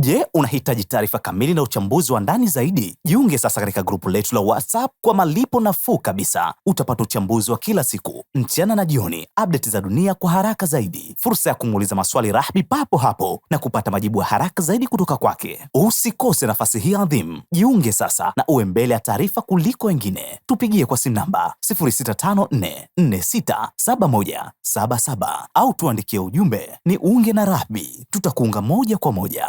Je, unahitaji taarifa kamili na uchambuzi wa ndani zaidi? Jiunge sasa katika grupu letu la WhatsApp kwa malipo nafuu kabisa. Utapata uchambuzi wa kila siku, mchana na jioni, update za dunia kwa haraka zaidi, fursa ya kumuuliza maswali Rahby papo hapo na kupata majibu ya haraka zaidi kutoka kwake. Usikose nafasi hii adhimu. Jiunge sasa na uwe mbele ya taarifa kuliko wengine. Tupigie kwa simu namba 0654467177 au tuandikie ujumbe ni unge na Rahby. Tutakuunga moja kwa moja.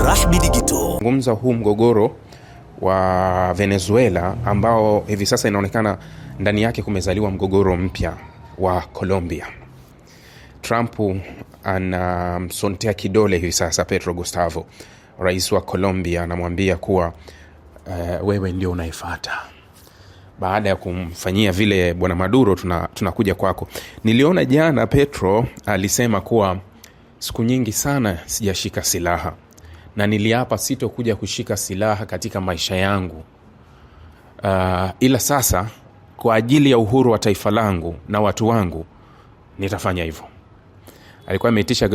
Rahby Digital. Zungumza huu mgogoro wa Venezuela ambao hivi sasa inaonekana ndani yake kumezaliwa mgogoro mpya wa Colombia. Trump anamsontea kidole hivi sasa Petro Gustavo, rais wa Colombia, anamwambia kuwa wewe ndio unaifuata. Baada ya kumfanyia vile bwana Maduro, tunakuja kwako. Niliona jana Petro alisema kuwa siku nyingi sana sijashika silaha na niliapa sitokuja kushika silaha katika maisha yangu. Ila sasa kwa ajili ya uhuru wa taifa langu na watu wangu nitafanya hivyo. Alikuwa ameitisha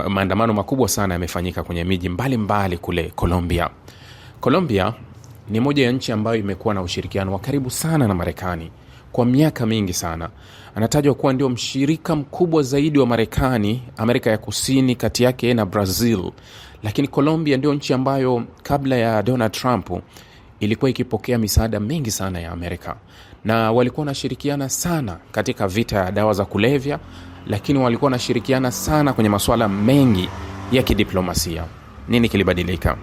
maandamano makubwa sana yamefanyika kwenye miji mbalimbali kule Colombia. Colombia ni moja ya nchi ambayo imekuwa na ushirikiano wa karibu sana na Marekani kwa miaka mingi sana. Anatajwa kuwa ndio mshirika mkubwa zaidi wa Marekani, Amerika ya Kusini, kati yake na Brazil. Lakini Colombia ndio nchi ambayo kabla ya Donald Trump ilikuwa ikipokea misaada mingi sana ya Amerika. Na walikuwa wanashirikiana sana katika vita ya dawa za kulevya, lakini walikuwa wanashirikiana sana kwenye masuala mengi ya kidiplomasia. Nini kilibadilika?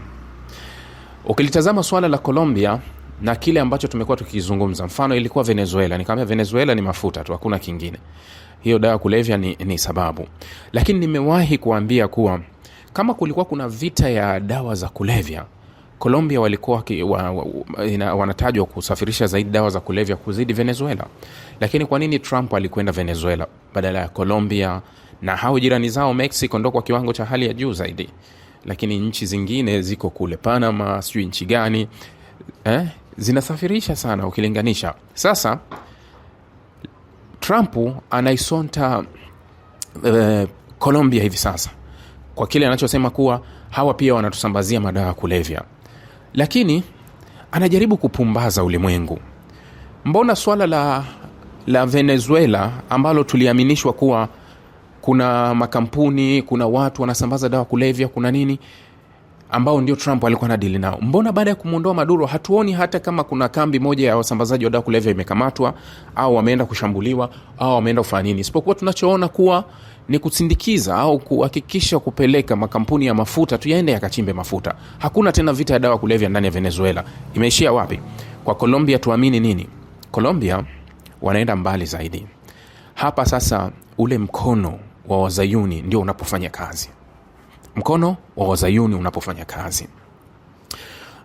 Ukilitazama swala la Colombia na kile ambacho tumekuwa tukizungumza, mfano ilikuwa Venezuela, nikamwambia Venezuela ni mafuta tu, hakuna kingine. Hiyo dawa kulevya ni sababu. Lakini nimewahi kuambia kuwa kama kulikuwa kuna vita ya dawa za kulevya, Colombia walikuwa wanatajwa kusafirisha zaidi dawa za kulevya kuzidi Venezuela. Lakini kwa nini Trump alikwenda Venezuela badala ya Colombia? Na hao jirani zao Mexico ndo kwa kiwango cha hali ya juu zaidi. Lakini nchi zingine ziko kule Panama, sijui nchi gani, zinasafirisha sana ukilinganisha. Sasa Trump anaisonta Colombia hivi sasa kwa kile anachosema kuwa hawa pia wanatusambazia madawa kulevya. Lakini anajaribu kupumbaza ulimwengu. Mbona swala la Venezuela ambalo tuliaminishwa kuwa kuna makampuni, kuna watu wanasambaza dawa kulevya, kuna nini, ambao ndio Trump alikuwa anadili nao, mbona baada ya kumuondoa Maduro hatuoni hata kama kuna kambi moja ya wasambazaji wa dawa kulevya imekamatwa au wameenda kushambuliwa au wameenda kufanya nini? Isipokuwa tunachoona kuwa ni kusindikiza au kuhakikisha kupeleka makampuni ya mafuta tu yaende yakachimbe mafuta. Hakuna tena vita ya dawa kulevya ndani ya Venezuela. Imeishia wapi? Kwa Colombia tuamini nini? Colombia wanaenda mbali zaidi. Hapa sasa ule mkono wa wazayuni ndio unapofanya kazi. Mkono wa wazayuni unapofanya kazi.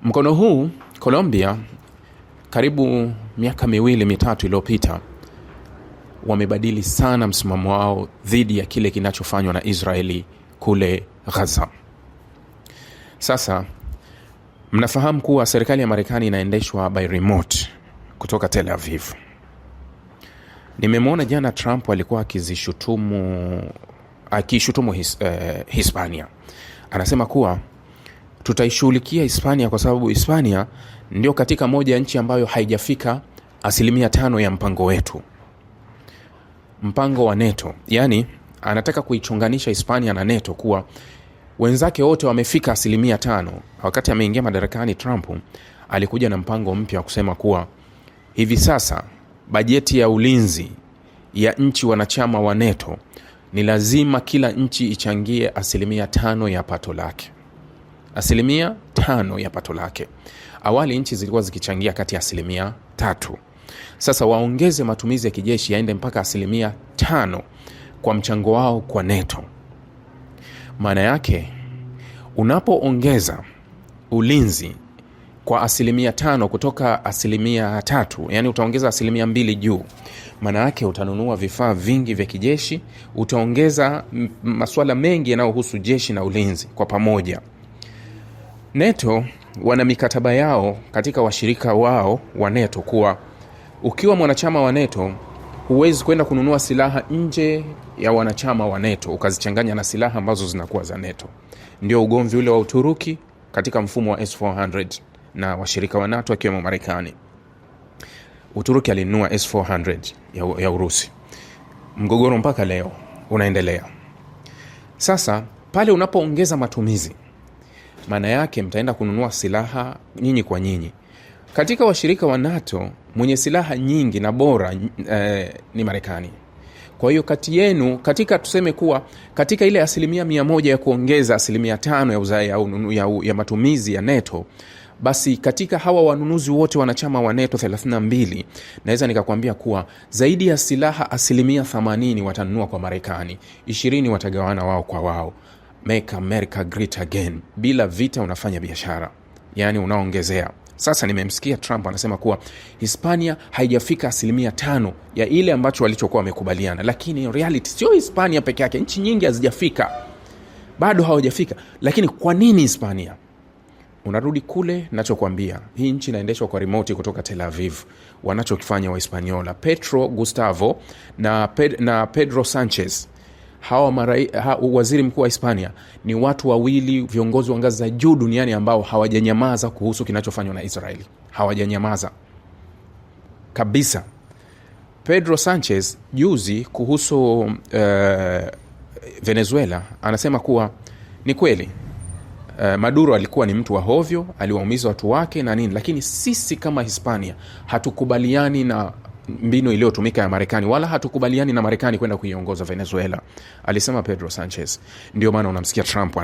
Mkono huu Colombia karibu miaka 2-3 iliyopita wamebadili sana msimamo wao dhidi ya kile kinachofanywa na Israeli kule Gaza. Sasa mnafahamu kuwa serikali ya Marekani inaendeshwa by remote kutoka Tel Aviv. Nimemwona jana Trump alikuwa akishutumu Hispania. Anasema kuwa tutaishughulikia Hispania kwa sababu Hispania ndio katika moja ya nchi ambayo haijafika 5% ya mpango wetu. Mpango wa NATO. Yani anataka kuichunganisha Hispania na NATO kuwa wenzake wote wamefika 5%. Wakati ameingia madarakani Trump alikuja na mpango mpya kusema kuwa hivi sasa bajeti ya ulinzi ya nchi wanachama wa NATO ni lazima kila nchi ichangie 5% ya pato lake. 5% ya pato lake. Awali nchi zilikuwa zikichangia kati ya 3%. Sasa waongeze matumizi ya kijeshi yaende mpaka 5% kwa mchango wao kwa NATO. Maana yake unapoongeza ulinzi kwa 5% kutoka 3%, yani utaongeza 2% juu, maana yake utanunua vifaa vingi vya kijeshi, utaongeza masuala mengi yanayohusu jeshi na ulinzi kwa pamoja. NATO wana mikataba yao katika washirika wao wa NATO kuwa ukiwa mwanachama wa NATO huwezi kwenda kununua silaha nje ya wanachama wa NATO ukazichanganya na silaha ambazo zinakuwa za NATO. Ndio ugomvi ule wa Uturuki katika mfumo wa S-400 na washirika wa NATO akiwemo Marekani. Uturuki alinunua S-400 ya Urusi. Mgogoro mpaka leo unaendelea. Sasa pale unapoongeza matumizi, maana yake mtaenda kununua silaha nyinyi kwa nyinyi. Katika washirika wa NATO mwenye silaha nyingi na bora ni Marekani. Kwa hiyo kati yenu, katika tuseme kuwa katika ile 100% ya kuongeza 5% ya matumizi ya NATO, basi katika hawa wanunuzi wote wanachama wa NATO 32, naweza nikakwambia kuwa zaidi ya silaha 80% watanunua kwa Marekani, 20 watagawana wao kwa wao. Make America Great Again. Bila vita unafanya biashara, yani unaongezea. Sasa nimemsikia Trump anasema kuwa Hispania haijafika 5% ya ile ambacho walichokuwa wamekubaliana, lakini reality sio Hispania peke yake, nchi nyingi hazijafika, bado hawajafika. Lakini kwa nini Hispania? Unarudi kule ninachokuambia, hii nchi inaendeshwa kwa remote kutoka Tel Aviv. Wanachokifanya wa Hispaniola, Petro Gustavo na Pedro Sanchez, waziri mkuu wa Hispania, ni watu wawili viongozi wa ngazi za juu duniani ambao hawajanyamaza kuhusu kinachofanywa na Israeli. Hawajanyamaza kabisa. Pedro Sanchez juzi kuhusu Venezuela anasema kuwa ni kweli Maduro alikuwa ni mtu wa hovyo, aliwaumiza watu wake na nini, lakini sisi kama Hispania hatukubaliani na mbinu iliyotumika ya Marekani, wala hatukubaliani na Marekani kwenda kuiongoza Venezuela, alisema Pedro Sanchez. Ndio maana unamsikia Trump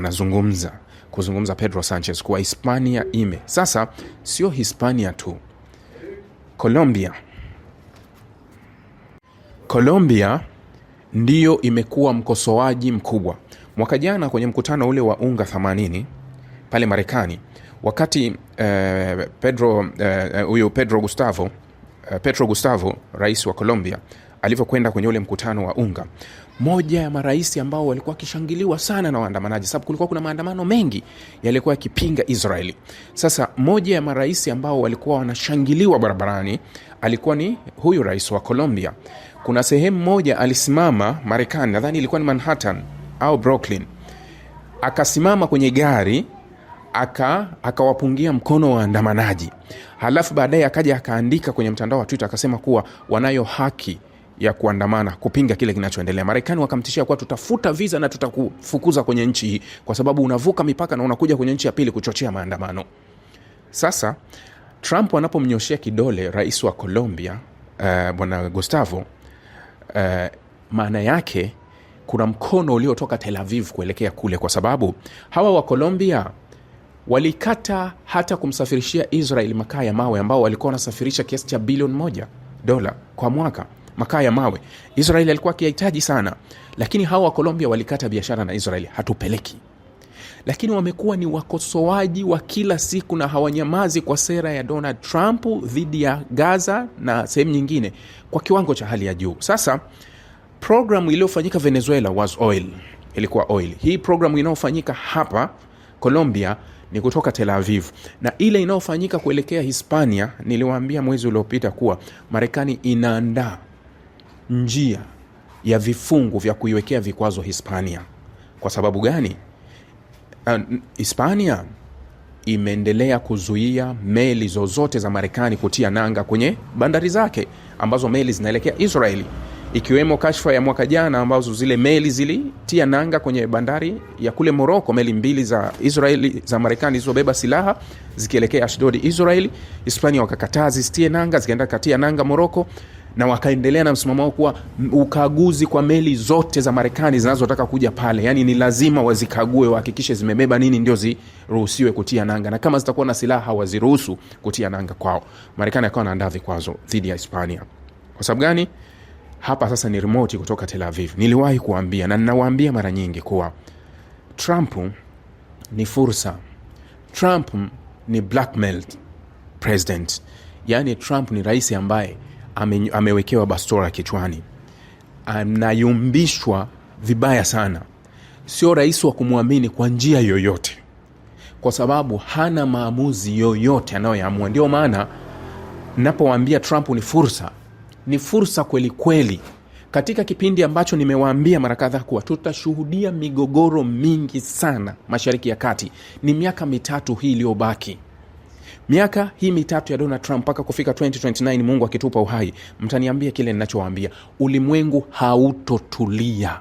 kuzungumza Pedro Sanchez kuwa Hispania ime. Sasa sio Hispania tu, Colombia ndiyo imekuwa mkosoaji mkubwa. Mwaka jana kwenye mkutano ule wa UNGA 80 pale Marekani, wakati Petro Gustavo, rais wa Colombia, alivyokwenda kwenye ule mkutano wa UNGA, moja ya maraisi ambao walikuwa kishangiliwa sana na waandamanaji, sababu kulikuwa kuna maandamano mengi yalikuwa yakipinga Israeli. Sasa moja ya maraisi ambao walikuwa wanashangiliwa barabarani alikuwa ni huyu rais wa Colombia. Kuna sehemu moja alisimama Marekani, nadhani ilikuwa ni Manhattan au Brooklyn, akasimama kwenye gari akawapungia mkono waandamanaji. Halafu baadaye akaja akaandika kwenye mtandao wa Twitter akasema kuwa wanayo haki ya kuandamana kupinga kile kinachoendelea. Marekani wakamtishia kuwa tutafuta visa na tutakufukuza kwenye nchi hii kwa sababu unavuka mipaka na unakuja kwenye nchi ya pili kuchochea maandamano. Sasa Trump anapomnyoshia kidole rais wa Colombia bwana Gustavo, maana yake kuna mkono uliotoka Tel Aviv kuelekea kule, kwa sababu hawa wa Colombia walikata hata kumsafirishia Israel makaa ya mawe ambao walikuwa wanasafirisha kiasi cha $1 bilioni kwa mwaka. Makaa ya mawe Israel alikuwa akihitaji sana, lakini hawa wa Colombia walikata biashara na Israel, hatupeleki. Lakini wamekuwa ni wakosoaji wa kila siku na hawanyamazi kwa sera ya Donald Trump dhidi ya Gaza na sehemu nyingine kwa kiwango cha hali ya juu. Sasa programu iliyofanyika Venezuela was oil, ilikuwa oil. Hii programu inayofanyika hapa Colombia ni kutoka Tel Aviv, na ile inayofanyika kuelekea Hispania, niliwaambia mwezi uliopita kuwa Marekani inaandaa njia ya vifungu vya kuiwekea vikwazo Hispania. Kwa sababu gani? Hispania imeendelea kuzuia meli zozote za Marekani kutia nanga kwenye bandari zake ambazo meli zinaelekea Israeli, ikiwemo kashfa ya mwaka jana ambazo zile meli zilitia nanga kwenye bandari ya kule Morocco, meli 2 za Israeli za Marekani zilizobeba silaha zikielekea Ashdod Israeli. Hispania wakakataa zisitie nanga, zikaenda katia nanga Morocco, na wakaendelea na msimamo wao kuwa ukaguzi kwa meli zote za Marekani zinazotaka kuja pale, yani ni lazima wazikague wahakikishe zimebeba nini ndio ziruhusiwe kutia nanga, na kama zitakuwa na silaha hawaziruhusu kutia nanga kwao. Marekani akawa anaandaa vikwazo dhidi ya Hispania. Kwa sababu gani? Hapa sasa ni remote kutoka Tel Aviv. Niliwahi kuambia na ninawaambia mara nyingi kuwa Trump ni fursa. Trump ni blackmailed president. Yani Trump ni rais ambaye amewekewa bastora kichwani, anayumbishwa vibaya sana. Sio rais wa kumwamini kwa njia yoyote, kwa sababu hana maamuzi yoyote anayoyaamua. Ndio maana ninapowaambia Trump ni fursa, ni fursa kweli kweli, katika kipindi ambacho nimewaambia mara kadhaa kuwa tutashuhudia migogoro mingi sana Mashariki ya Kati. Ni miaka mitatu hii iliyobaki, miaka hii mitatu ya Donald Trump mpaka kufika 2029, Mungu akitupa uhai. Mtaniambia kile ninachowaambia, ulimwengu hautotulia.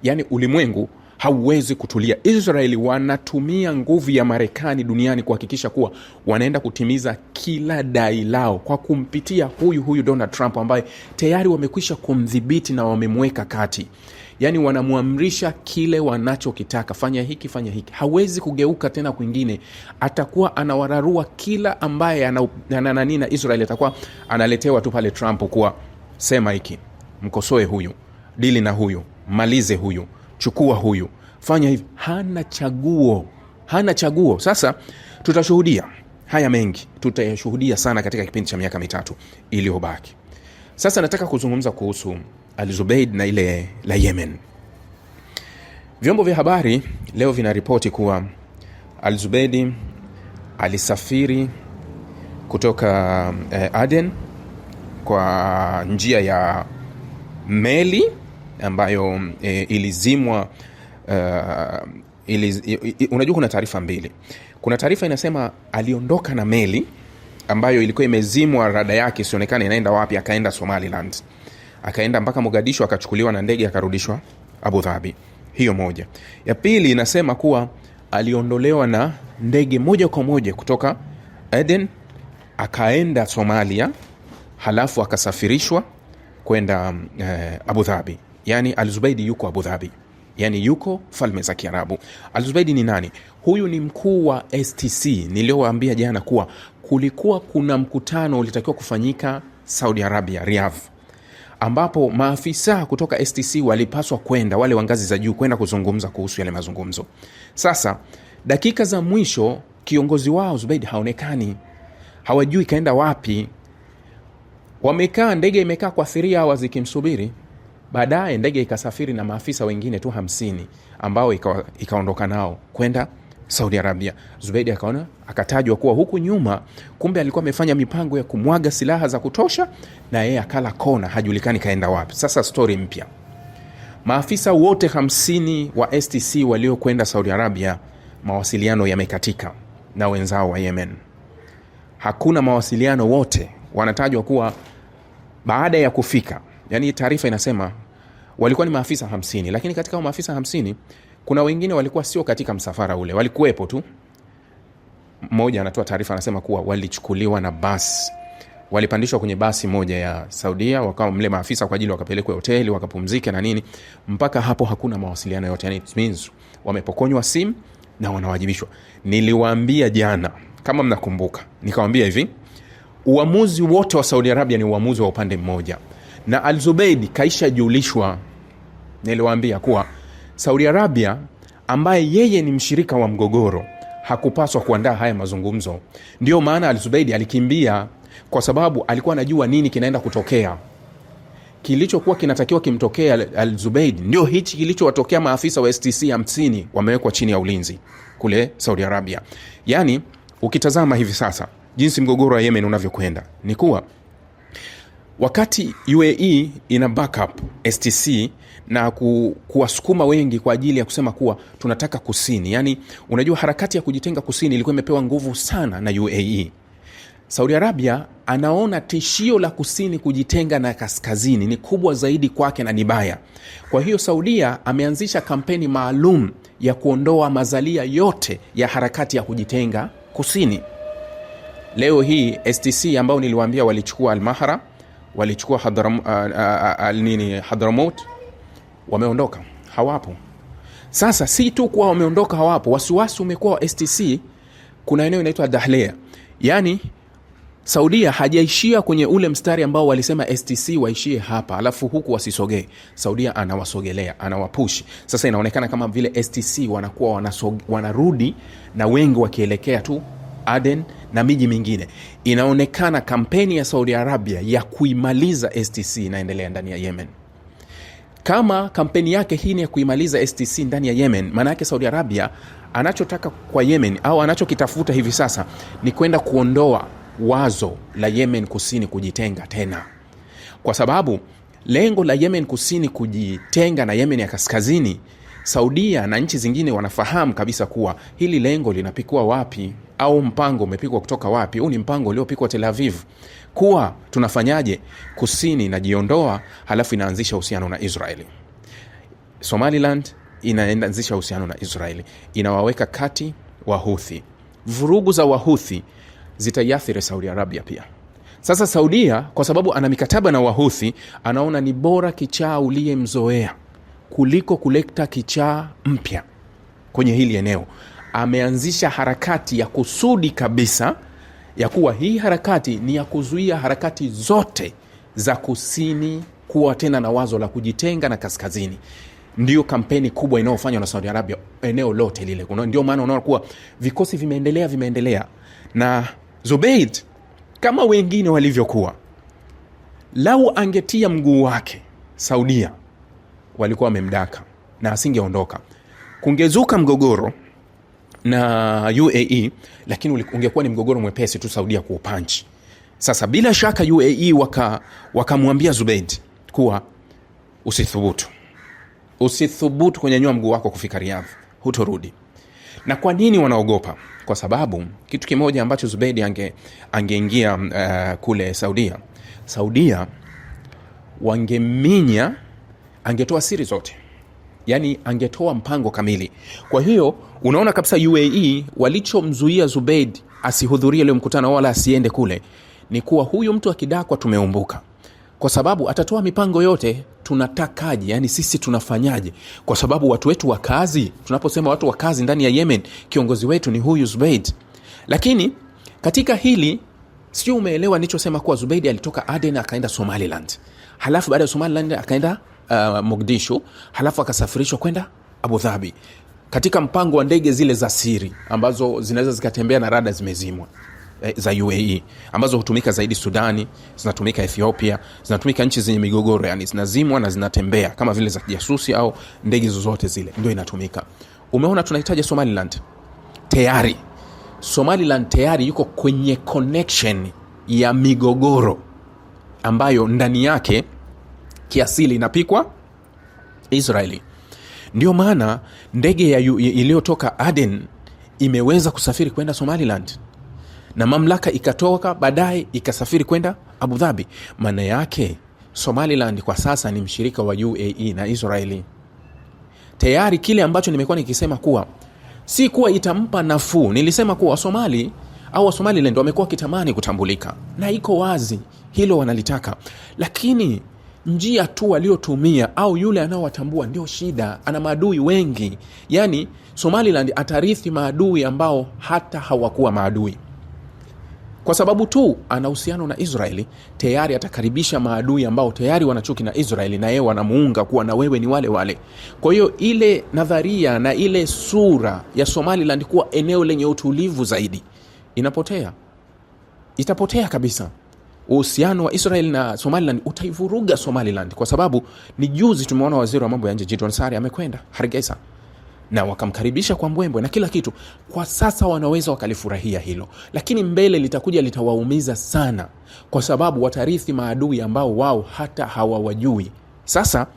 Yani ulimwengu hauwezi kutulia. Israeli wanatumia nguvu ya Marekani duniani kuhakikisha kuwa wanaenda kutimiza kila dai lao kwa kumpitia huyu Donald Trump ambaye tayari wamekwisha kumdhibiti na wamemweka kati. Yani wanamuamrisha kile wanachokitaka, fanya hiki, fanya hiki. Hawezi kugeuka tena kwingine. Atakuwa anawararua kila ambaye na Israeli atakuwa analetewa tu pale Trump kuwa sema hiki, mkosoe huyu, dili na huyu, malize huyu, chukua huyu, fanya hivi. Hana chaguo. Sasa tutashuhudia haya mengi, tutayashuhudia sana katika kipindi cha miaka mitatu iliyobaki. Sasa nataka kuzungumza kuhusu Al-Zubeid na ile la Yemen. Vyombo vya habari leo vinaripoti kuwa Al-Zubeid alisafiri kutoka Aden kwa njia ya meli ambayo ilizimwa. Unajua kuna taarifa mbili. Kuna taarifa inasema aliondoka na meli ambayo ilikuwa imezimwa, rada yake sionekane inaenda wapi, akaenda Somaliland, akaenda mpaka Mogadishu, akachukuliwa na ndege akarudishwa Abu Dhabi. Hiyo moja. Ya pili inasema kuwa aliondolewa na ndege moja kwa moja kutoka Aden akaenda Somalia, halafu akasafirishwa kwenda Abu Dhabi. Yani Al-Zubeid yuko Abu Dhabi, yani yuko Falme za Kiarabu. Al-Zubeid ni nani? Huyu ni mkuu wa STC. Niliowaambia jana kuwa kulikuwa kuna mkutano ulitakiwa kufanyika Saudi Arabia, Riyadh, ambapo maafisa kutoka STC walipaswa kwenda, wale wa ngazi za juu, kwenda kuzungumza kuhusu yale mazungumzo. Sasa dakika za mwisho kiongozi wao Zubeid haonekani, hawajui kaenda wapi. Wamekaa, ndege imekaa kwa 3 hours ikimsubiri. Baadaye ndege ikasafiri na maafisa wengine tu 50 ambao ikaondoka nao kwenda Saudi Arabia. Zubeid akaona, akatajwa kuwa huku nyuma kumbe alikuwa amefanya mipango ya kumwaga silaha za kutosha, na yeye akala kona, hajulikani kaenda wapi. Sasa story mpya. Maafisa wote 50 wa STC walio kwenda Saudi Arabia, mawasiliano yamekatika na wenzao wa Yemen. Hakuna mawasiliano, wote wanatajwa kuwa baada ya kufika. Yani taarifa inasema walikuwa ni maafisa 50, lakini katika maafisa 50 kuna wengine walikuwa sio katika msafara ule, walikuwepo tu. Mmoja anatoa taarifa anasema kuwa walichukuliwa na basi, walipandishwa kwenye basi moja ya Saudia, wakawa mle maafisa kwa ajili wakapelekwa hoteli wakapumzike na nini. Mpaka hapo hakuna mawasiliano yote, yani it means wamepokonywa simu na wanawajibishwa. Niliwaambia jana, kama mnakumbuka, nikawaambia hivi, uamuzi wote wa Saudi Arabia ni uamuzi wa upande mmoja, na Al-Zubeid kaisha julishwa. Niliwaambia kuwa Saudi Arabia ambaye yeye ni mshirika wa mgogoro hakupaswa kuandaa haya mazungumzo. Ndio maana Al-Zubeid alikimbia, kwa sababu alikuwa anajua nini kinaenda kutokea. Kilichokuwa kinatakiwa kimtokea Al-Zubeid ndio hichi kilichowatokea maafisa wa STC 50 wamewekwa chini ya ulinzi kule Saudi Arabia. Yani ukitazama hivi sasa jinsi mgogoro wa Yemen unavyokwenda, ni kuwa wakati UAE ina backup STC na kuwasukuma wengi kwa ajili ya kusema kuwa tunataka kusini. Yani unajua harakati ya kujitenga kusini ilikuwa imepewa nguvu sana na UAE. Saudi Arabia anaona tishio la kusini kujitenga na kaskazini ni kubwa zaidi kwake na ni baya. Kwa hiyo Saudia ameanzisha kampeni maalum ya kuondoa mazalia yote ya harakati ya kujitenga kusini. Leo hii STC ambao niliwaambia walichukua Al-Mahra, walichukua Hadramaut, wameondoka, hawapo. Sasa si tu kwa wameondoka hawapo, wasiwasi umekuwa wa STC. Kuna eneo inaitwa Dahlea. Yani Saudia hajaishia kwenye ule mstari ambao walisema STC waishie hapa alafu huku wasisogee. Saudia anawasogelea, anawapush. Sasa inaonekana kama vile STC wanakuwa wanarudi na wengi wakielekea tu Aden na miji mingine. Inaonekana kampeni ya Saudi Arabia ya kuimaliza STC inaendelea ndani ya Yemen. Kama kampeni yake hii ni ya kuimaliza STC ndani ya Yemen, maana yake Saudi Arabia anachotaka kwa Yemen au anachokitafuta hivi sasa ni kwenda kuondoa wazo la Yemen kusini kujitenga tena. kwa sababu lengo la Yemen kusini kujitenga na Yemen ya kaskazini, Saudia na nchi zingine wanafahamu kabisa kuwa hili lengo linapikwa wapi, au mpango umepikwa kutoka wapi. Huu ni mpango uliopikwa Tel Aviv, kuwa tunafanyaje kusini inajiondoa, halafu inaanzisha uhusiano na Israeli. Somaliland inaanzisha uhusiano na Israeli, inawaweka kati Wahuthi. Vurugu za Wahuthi zitaiathiri Saudi Arabia pia. Sasa Saudia, kwa sababu ana mikataba na Wahuthi, anaona ni bora kichaa uliyemzoea kuliko kuleta kichaa mpya kwenye hili eneo. Ameanzisha harakati ya kusudi kabisa ya kuwa hii harakati ni ya kuzuia harakati zote za kusini kuwa tena na wazo la kujitenga na kaskazini. Ndio kampeni kubwa inayofanywa na Saudi Arabia eneo lote lile. Ndio maana unaona kuwa vikosi vimeendelea na Zubeid kama wengine walivyokuwa. Lau angetia mguu wake Saudia, walikuwa wamemdaka na asingeondoka. Kungezuka mgogoro na UAE, lakini ungekuwa ni mgogoro mwepesi tu Saudia kuupanchi. Sasa bila shaka UAE wakamwambia Zubeid kuwa usithubutu kunyanyua mguu wako kufika Riyadh, hutorudi. Na kwa nini wanaogopa? Kwa sababu kitu kimoja ambacho Zubeid angeingia kule Saudia wangeminya, angetoa siri zote, yani angetoa mpango kamili. Kwa hiyo unaona kabisa UAE walichomzuia Zubeid asihudhurie leo mkutano wala asiende kule ni kuwa huyu mtu akidakwa tumeumbuka, kwa sababu atatoa mipango yote. Tunatakaje, yani sisi tunafanyaje? Kwa sababu watu wetu wa kazi, tunaposema watu wa kazi ndani ya Yemen, kiongozi wetu ni huyu Zubeid. Lakini katika hili sio umeelewa nilichosema kuwa Zubeid alitoka Aden akaenda Somaliland, halafu baada ya Somaliland akaenda Mogadishu, halafu akasafirishwa kwenda Abu Dhabi katika mpango wa ndege zile za siri ambazo zinaweza zikatembea na rada zimezimwa za UAE, ambazo hutumika zaidi Sudani, zinatumika Ethiopia, zinatumika nchi zenye migogoro, yani zinazimwa na zinatembea kama vile za kijasusi au ndege zozote zile ndio inatumika. Umeona tunahitaji Somaliland tayari yuko kwenye connection ya migogoro ambayo ndani yake kiasili inapikwa Israeli. Ndio maana ndege iliyotoka Aden imeweza kusafiri kwenda Somaliland, na mamlaka ikatoka baadaye ikasafiri kwenda Abu Dhabi. Maana yake Somaliland kwa sasa ni mshirika wa UAE na Israeli. Tayari kile ambacho nimekuwa nikisema kuwa si kuwa itampa nafuu, nilisema kuwa Somaliland wamekuwa kitamani kutambulika, na iko wazi hilo wanalitaka, lakini njia tu waliotumia au yule anaowatambua ndio shida. Ana maadui wengi, yani Somaliland atarithi maadui ambao hata hawakuwa maadui. Kwa sababu tu ana uhusiano na Israeli, tayari atakaribisha maadui ambao tayari wanachuki na Israeli, na yeye wanamuunga kuwa na wewe ni wale wale. Kwa hiyo ile nadharia na ile sura ya Somaliland kuwa eneo lenye utulivu zaidi itapotea kabisa. Uhusiano wa Israeli na Somaliland utaivuruga Somaliland, kwa sababu ni juzi tumeona waziri wa mambo ya nje Jidon Sari amekwenda Hargeisa na wakamkaribisha kwa mbwembwe na kila kitu. Kwa sasa wanaweza wakalifurahia hilo, lakini mbele litakuja litawaumiza sana, kwa sababu watarithi maadui ambao wao hata hawawajui. Sasa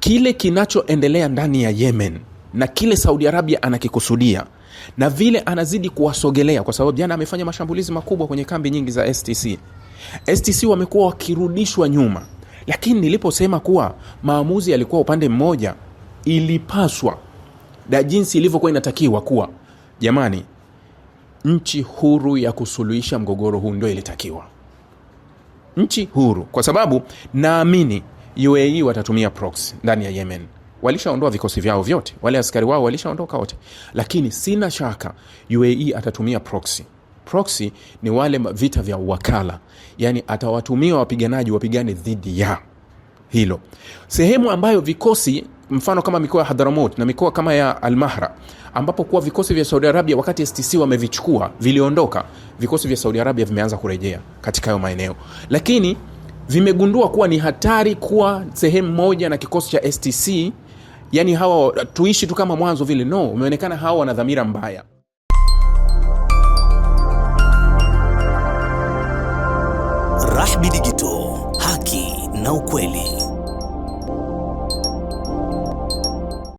kile kinachoendelea ndani ya Yemen na kile Saudi Arabia anakikusudia na vile anazidi kuwasogelea, kwa sababu jana amefanya mashambulizi makubwa kwenye kambi nyingi za STC wamekuwa wakirudishwa nyuma. Lakini niliposema kuwa maamuzi yalikuwa upande mmoja, ilipaswa na jinsi ilivyokuwa inatakiwa kuwa, jamani, nchi huru ya kusuluhisha mgogoro huu ndio ilitakiwa. Nchi huru, kwa sababu naamini UAE watatumia proxy ndani ya Yemen. Walishaondoa vikosi vyao vyote, wale askari wao walishaondoka wote, lakini sina shaka UAE atatumia proxy. Proxy ni wale vita vya wakala, yani atawatumia wapiganaji wapigane dhidi ya hilo sehemu ambayo vikosi, mfano kama mikoa ya Hadramaut na mikoa kama ya Al-Mahra, ambapo kwa vikosi vya Saudi Arabia wakati STC wamevichukua, viliondoka, vikosi vya Saudi Arabia vimeanza kurejea katika hayo maeneo, lakini vimegundua kuwa ni hatari kuwa sehemu moja na kikosi cha STC, yani hawa tuishi tu kama mwanzo vile. No, umeonekana hawa wana dhamira mbaya. Rahby Digital, haki na ukweli.